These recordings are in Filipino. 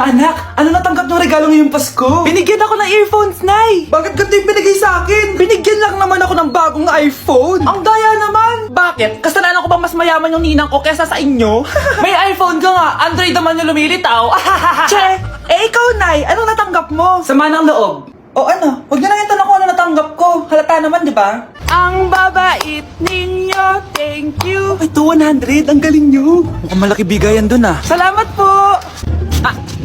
anak, ano natanggap ng regalo ngayong Pasko? Binigyan ako ng earphones, Nay! Bakit ganito yung binigay sa akin? Binigyan lang naman ako ng bagong iPhone! Ang daya naman! Bakit? Kasalanan ko bang mas mayaman yung ninang ko kesa sa inyo? May iPhone ka nga, Android naman yung lumilitaw! Che! Eh ikaw, Nay, anong natanggap mo? Sama ng loob. O ano, huwag niyo na yung tanong ko ano natanggap ko. Halata naman, di ba? Ang babait ninyo, thank you. Ay, 200, ang galing nyo. Mukhang malaki bigayan dun ah. Salamat po.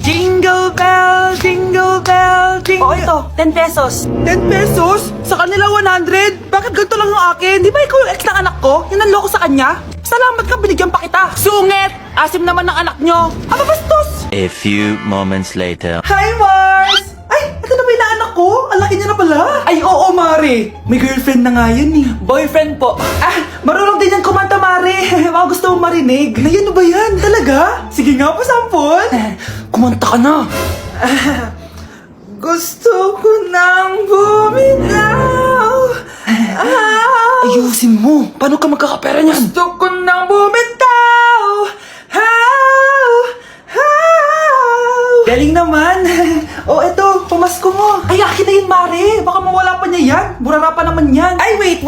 Jingle bell, jingle bell, jingle... O ito, 10 pesos. 10 pesos? Sa kanila 100? Bakit ganito lang yung akin? Di ba ikaw yung ex ng anak ko? Yung nanloko sa kanya? Salamat ka, binigyan pa kita. Sungit! Asim naman ng anak nyo. Aba bastos! A few moments later. Hi, Mars! Ay, ito na ba yung anak ko? Ang laki niya na pala. Ay, oo, Mari. May girlfriend na nga yan eh. Boyfriend po. Marunong din yan kumanta, Mari. Baka gusto mong marinig. Ay, ano ba yan? Talaga? Sige nga po, sampol. Kumanta ka na. Gusto ko nang bumitaw. Ayusin mo. Paano ka magkakapera niyan? Gusto ko nang bumitaw. Galing naman. O, eto, pamasko mo. Ay, akin na yun, Mare. Baka mawala pa niya yan. Burara pa naman yan. Ay, wait.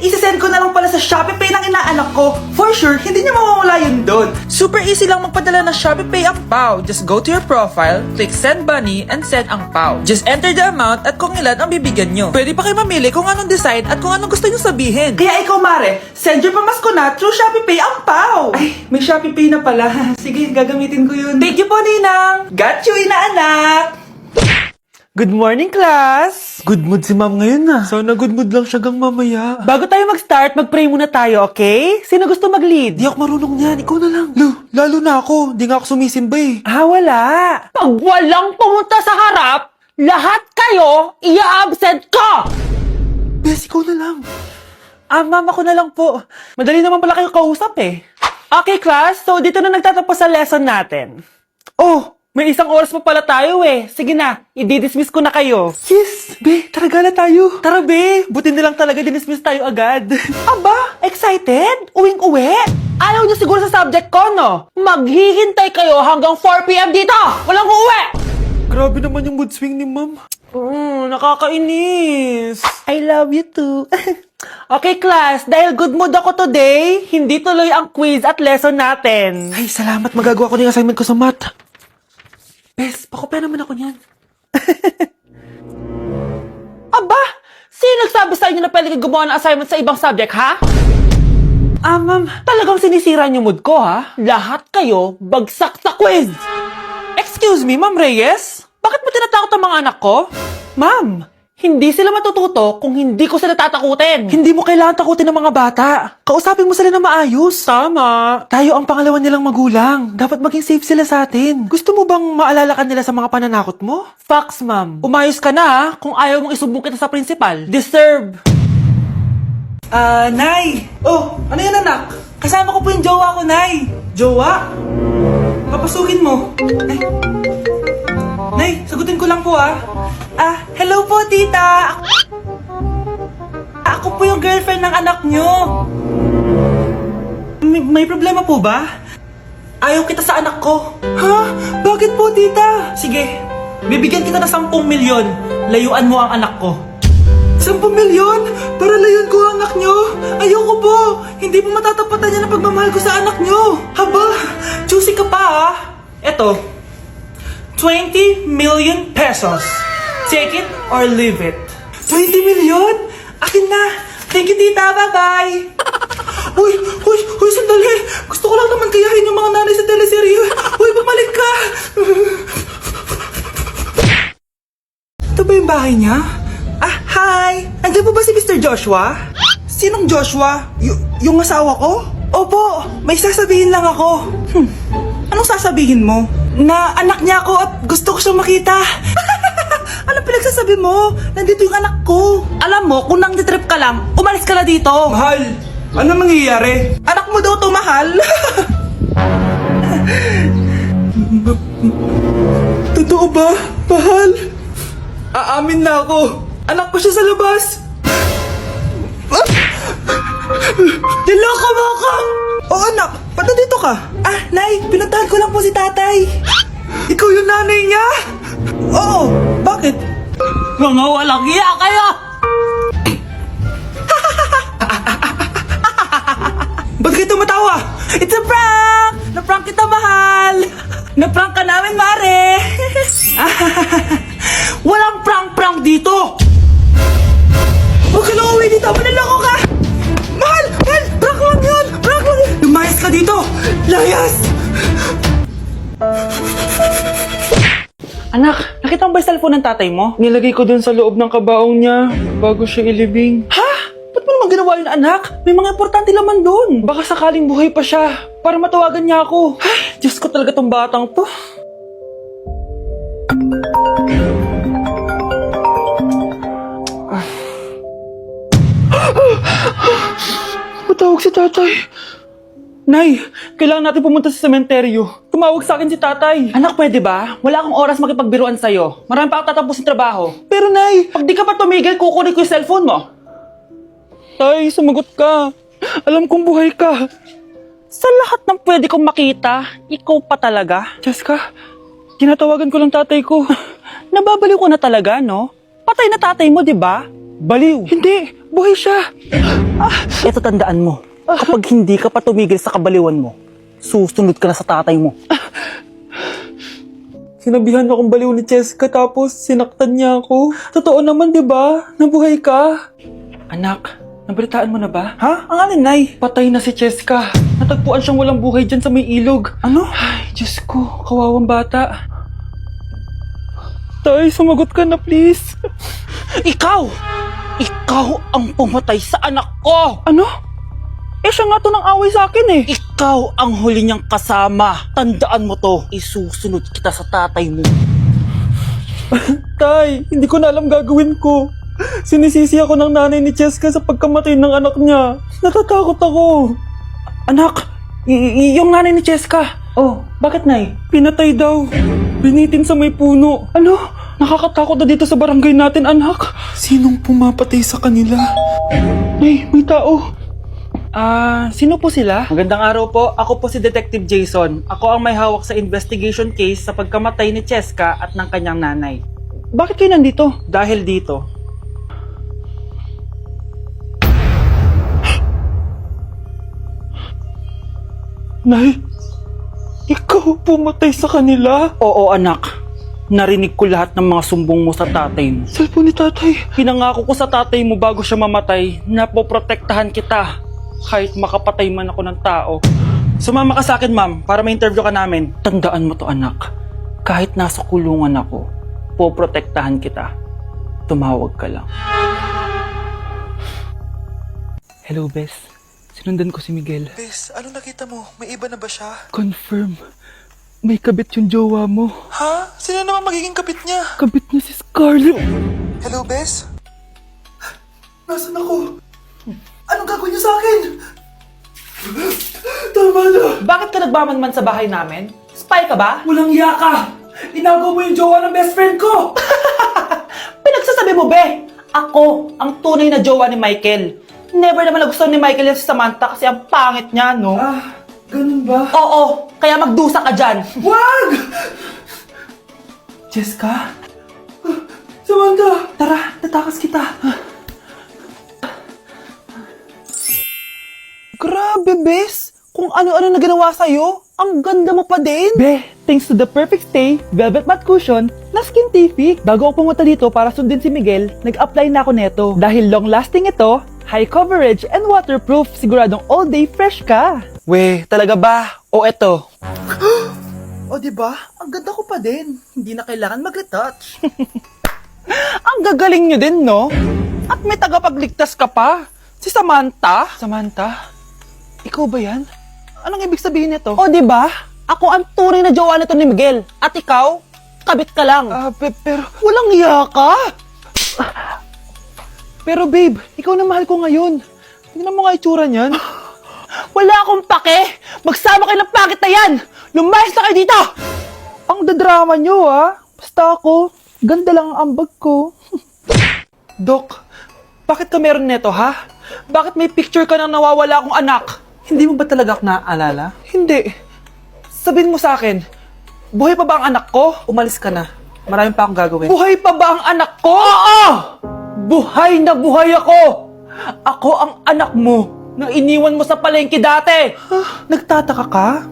Isasend ko na lang pala sa Shopee Pay ng inaanak ko. For sure, hindi niya mawawala yun doon. Super easy lang magpadala ng Shopee Pay ang PAW. Just go to your profile, click send money, and send ang PAW. Just enter the amount at kung ilan ang bibigyan nyo. Pwede pa kayo mamili kung anong design at kung anong gusto nyo sabihin. Kaya ikaw, Mare, send your pamasko na through Shopee Pay ang PAW. Ay, may Shopee Pay na pala. Sige, gagamitin ko yun. Thank you po, Ninang. Got you, inaanak. Good morning, class! Good mood si ma'am ngayon na. Sana good mood lang siya gang mamaya. Bago tayo mag-start, mag-pray muna tayo, okay? Sino gusto mag-lead? Di ako marunong niyan, ikaw na lang. Lalo na ako, di nga ako sumisimba eh. Wala. Pag walang pumunta sa harap, lahat kayo ia-absent ko! Bes, ikaw na lang. Ma'am, ako na lang po. Madali naman pala kayo kausap eh. Okay, class, so dito na nagtatapos sa lesson natin. Oh, may isang oras pa pala tayo eh. Sige na, i-dismiss ko na kayo. Yes! Be, tara gala tayo. Tara be, buti nilang talaga dinismiss tayo agad. Aba, excited? Uwing-uwi? Ayaw niyo siguro sa subject ko, no? Maghihintay kayo hanggang 4 p.m. dito! Walang uuwi! Grabe naman yung mood swing ni ma'am. Nakakainis. I love you too. Okay, class, dahil good mood ako today, hindi tuloy ang quiz at lesson natin. Ay, salamat. Magagawa ko na yung assignment ko sa math. Bes, pakopya naman ako niyan. Aba, sino nagsabi sa inyo na pwede kayo gumawa ng assignment sa ibang subject, ha? Ma'am. Talagang sinisira niyo mood ko, ha? Lahat kayo bagsak sa quiz! Excuse me, Ma'am Reyes? Bakit mo tinatakot ang mga anak ko? Ma'am, hindi sila matututo kung hindi ko sila tatakutin. Hindi mo kailangan takutin ng mga bata. Kausapin mo sila na maayos. Tama. Tayo ang pangalawa nilang magulang. Dapat maging safe sila sa atin. Gusto mo bang maalala ka nila sa mga pananakot mo? Facts, ma'am. Umayos ka na ha, kung ayaw mong isumbong kita sa principal. Deserve. Nay. Oh, ano yan anak? Kasama ko po yung jowa ko, Nay. Jowa? Papasukin mo. Nay, sagutin ko lang po hello po tita. Ako po yung girlfriend ng anak nyo. May problema po ba? Ayaw kita sa anak ko. Ha? Bakit po tita? Sige, bibigyan kita ng 10 milyon. Layuan mo ang anak ko. 10 milyon? Para layuan ko ang anak nyo? Ayoko po. Hindi po matatapatan niya ng pagmamahal ko sa anak nyo. Haba, juicy ka pa Eto, 20 million pesos. Take it or leave it. 20 million? Akin na. Thank you, tita. Bye-bye. Uy, sandali. Gusto ko lang naman kayahin yung mga nanay sa teleserye. Uy, bumalik ka. Ito ba yung bahay niya? Hi. Andiyan po ba si Mr. Joshua? Sinong Joshua? Yung asawa ko? Opo, may sasabihin lang ako. Anong sasabihin mo? Na anak niya ako at gusto ko siyang makita. Anong pinagsasabi mo? Nandito yung anak ko. Alam mo, kung nang-trip ka lang, umalis ka na dito. Mahal, ano nangyayari? Anak mo daw to, mahal. Totoo ba, mahal? Aamin na ako. Anak ko siya sa labas. Niloko mo ako! Oo anak, ba't nandito ka? Nay, pinuntahan ko lang po si tatay. Ikaw yung nanay niya? Oo, bakit? Mga walang iya kayo! Ba't kayo tumatawa? It's a prank! Na-prank kita, mahal! Na-prank ka namin, Mare! Walang prank-prank dito! Huwag ka na uwi dito! Manaloko ka! Mahal! Mahal! Prank lang yun! Prank lang yun! Lumayas ka dito! Layas! Anak, nakita mo ba yung cellphone ng tatay mo? Nilagay ko dun sa loob ng kabaong niya bago siya ilibing. Ha? Ba't mo naman ginawa yun, anak? May mga importante laman doon. Baka sakaling buhay pa siya para matawagan niya ako. Ay, Diyos ko talaga tong batang to. Patawag si tatay. Nay, kailangan natin pumunta sa sementeryo. Tumawag sa akin si tatay. Anak, pwede ba? Wala akong oras makipagbiruan sa'yo. Marami pa ako tatapos ng trabaho. Pero Nay, pag di ka pa tumigil, kukunin ko yung cellphone mo. Tay, sumagot ka. Alam kong buhay ka. Sa lahat ng pwede kong makita, ikaw pa talaga. Jessica, tinatawagan ko lang tatay ko. Nababaliw ko na talaga, no? Patay na tatay mo, di ba? Baliw. Hindi, buhay siya. Ito tandaan mo. Kapag hindi ka pa tumigil sa kabaliwan mo, susunod ka na sa tatay mo. Sinabihan akong baliw ni Cheska tapos sinaktan niya ako. Totoo naman, di ba? Nabuhay ka. Anak, nabalitaan mo na ba? Ha? Ang alin, Nay? Patay na si Cheska. Natagpuan siyang walang buhay dyan sa may ilog. Ano? Ay, Diyos ko, kawawang bata. Tay, sumagot ka na please. Ikaw! Ikaw ang pumatay sa anak ko! Ano? Eh siya nga to ng away sa akin eh. Ikaw ang huli niyang kasama. Tandaan mo to. Isusunod kita sa tatay mo. Tay, hindi ko na alam gagawin ko. Sinisisi ako ng nanay ni Cheska sa pagkamatay ng anak niya. Natatakot ako. Anak, yung nanay ni Cheska. Oh, bakit Nay? Pinatay daw. Binitin sa may puno. Ano? Nakakatakot na dito sa barangay natin, anak. Sinong pumapatay sa kanila? Nay, may tao. Sino po sila? Magandang araw po. Ako po si Detective Jason. Ako ang may hawak sa investigation case sa pagkamatay ni Cheska at ng kanyang nanay. Bakit kayo nandito? Dahil dito. Nay, ikaw pumatay sa kanila? Oo, anak. Narinig ko lahat ng mga sumbong mo sa tatay mo. Cellphone ni tatay. Pinangako ko sa tatay mo bago siya mamatay na poprotektahan kita kahit makapatay man ako ng tao. Sumama ka sa akin, ma'am, para ma-interview ka namin. Tandaan mo to, anak. Kahit nasa kulungan ako, poprotektahan kita. Tumawag ka lang. Hello, Bes. Sinundan ko si Miguel. Bes, ano nakita mo? May iba na ba siya? Confirm. May kabit yung jowa mo. Ha? Sino naman magiging kapit niya? Kabit niya si Scarlett. Hello, Bes? Nasaan ako? Anong gagawin niyo sa akin? Tama na! Bakit ka nagmamanman sa bahay namin? Spy ka ba? Walang iya ka! Inagaw mo yung jowa ng best friend ko! Pinagsasabi mo, be! Ako, ang tunay na jowa ni Michael. Never naman nagustuhan ni Michael yung si Samantha kasi ang pangit niya, no? Ganun ba? Oo, kaya magdusa ka dyan. Wag! Jessica? Samantha! Tara, tatakas kita. Grabe, Bes! Kung ano-ano na ginawa sa'yo, ang ganda mo pa din! Be, thanks to the perfect stay, velvet matte cushion, na Skintific. Bago ako pumunta dito para sundin si Miguel, nag-apply na ako neto. Dahil long-lasting ito, high coverage, and waterproof, siguradong all day fresh ka. We, talaga ba? O eto? O diba? Ang ganda ko pa din. Hindi na kailangan mag-retouch. Ang gagaling nyo din, no? At may tagapagligtas ka pa. Si Samantha. Samantha? Ikaw ba yan? Anong ibig sabihin nito? O, di ba? Ako ang tunay na jowa nito ni Miguel. At ikaw, kabit ka lang. Pero... Walang iya ka! Pero babe, ikaw na mahal ko ngayon. Tingnan mo nga itsura niyan. Wala akong pake! Magsama kayo ng pangit na yan! Lumayas na kayo dito! Ang dadrama nyo, ha? Basta ako, ganda lang ang ambag ko. Dok, bakit ka meron neto, ha? Bakit may picture ka ng nawawala akong anak? Hindi mo ba talaga ako naaalala? Hindi. Sabihin mo sa akin, Buhay pa ba ang anak ko? Umalis ka na. Marami pa akong gagawin. Buhay pa ba ang anak ko? Oo! Buhay na buhay ako! Ako ang anak mo na iniwan mo sa palengke dati! Nagtataka ka?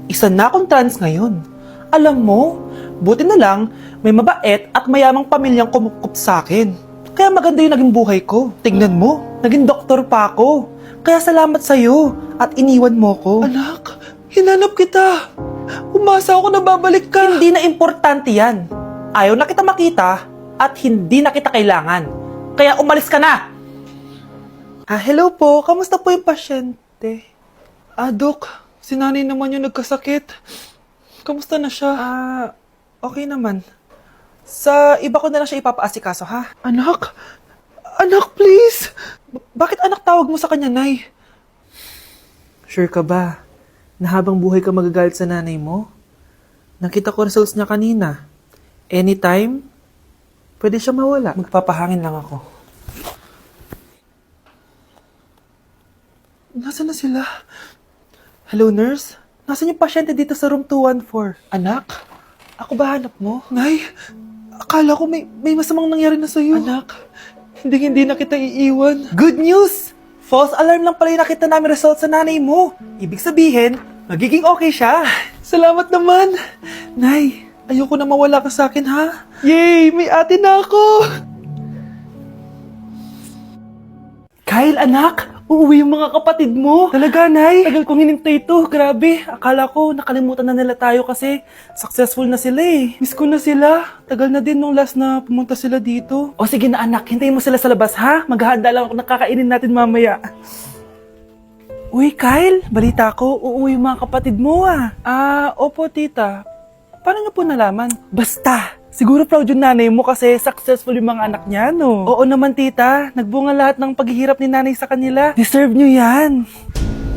Isa na akong trans ngayon. Alam mo, buti na lang may mabait at mayamang pamilyang kumukup sa akin. Kaya maganda yung naging buhay ko. Tingnan mo, naging doktor pa ako. Kaya salamat sa'yo at iniwan mo ko. Anak, hinanap kita. Umasa ako na babalik ka. Hindi na importante yan. Ayaw na kita makita at hindi na kita kailangan. Kaya umalis ka na! Hello po. Kamusta po yung pasyente? Dok, si nanay naman yung nagkasakit. Kamusta na siya? Okay naman. Sa iba ko na lang siya ipapaasikaso, ha? Anak? Anak, please! Bakit anak tawag mo sa kanya, Nay? Sure ka ba na habang buhay ka magagalit sa nanay mo? Nakita ko results niya kanina. Anytime, pwede siya mawala. Magpapahangin lang ako. Nasaan na sila? Hello, nurse? Nasaan yung pasyente dito sa room 214? Anak? Ako ba hanap mo? Nay, akala ko may masamang nangyari na sa'yo. Anak, hindi na kita iiwan. Good news! False alarm lang pala yung nakita namin result sa nanay mo. Ibig sabihin, magiging okay siya. Salamat naman. Nay, ayoko na mawala ka sa akin, ha? Yay! May ate na ako! Kyle, anak! Uuwi yung mga kapatid mo. Talaga, Nay? Tagal kong hinintay ito. Grabe. Akala ko nakalimutan na nila tayo kasi successful na sila eh. Miss ko na sila. Tagal na din nung last na pumunta sila dito. O sige na anak, hintayin mo sila sa labas ha. Maghahanda lang ako ng kakainin natin mamaya. Uy, Kyle. Balita ko, uuwi yung mga kapatid mo ah. Opo tita. Paano niyo po nalaman? Basta! Siguro proud yung nanay mo kasi successful yung mga anak niya, no? Oo naman, tita. Nagbunga lahat ng paghihirap ni nanay sa kanila. Deserve nyo yan.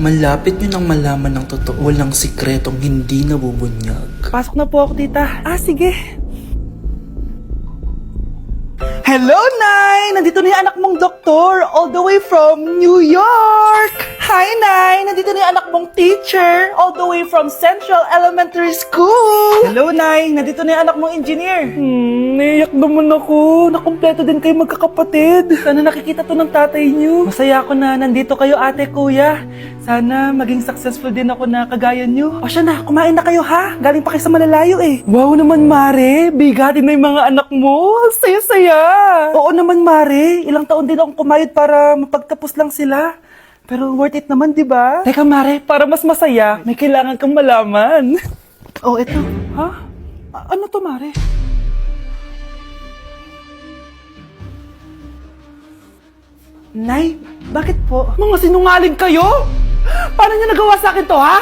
Malapit nyo nang malaman ng totoo. Walang sikretong hindi nabubunyag. Pasok na po ako, tita. Sige. Hello, Nay! Nandito na yung anak mong doktor all the way from New York! Hi, Nay! Nandito na yung anak mong teacher all the way from Central Elementary School! Hello, Nay! Nandito na yung anak mong engineer! Naiyak naman ako. Nakumpleto din kayo magkakapatid. Sana nakikita to ng tatay niyo. Masaya ako na nandito kayo, ate, kuya. Sana maging successful din ako na kagaya niyo. O siya na, kumain na kayo ha? Galing pa kayo sa malalayo eh. Wow naman, Mare. Bigatin na yung mga anak mo. Saya-saya. Oo naman, Mare. Ilang taon din akong kumayod para mapagtapos lang sila. Pero worth it naman, di ba? Teka, Mare, para mas masaya, may kailangan kang malaman. Oh, eto. Ha? Ano to, Mare? Nay, bakit po? Mga sinungaling kayo? Paano niyo nagawa sa akin to, ha?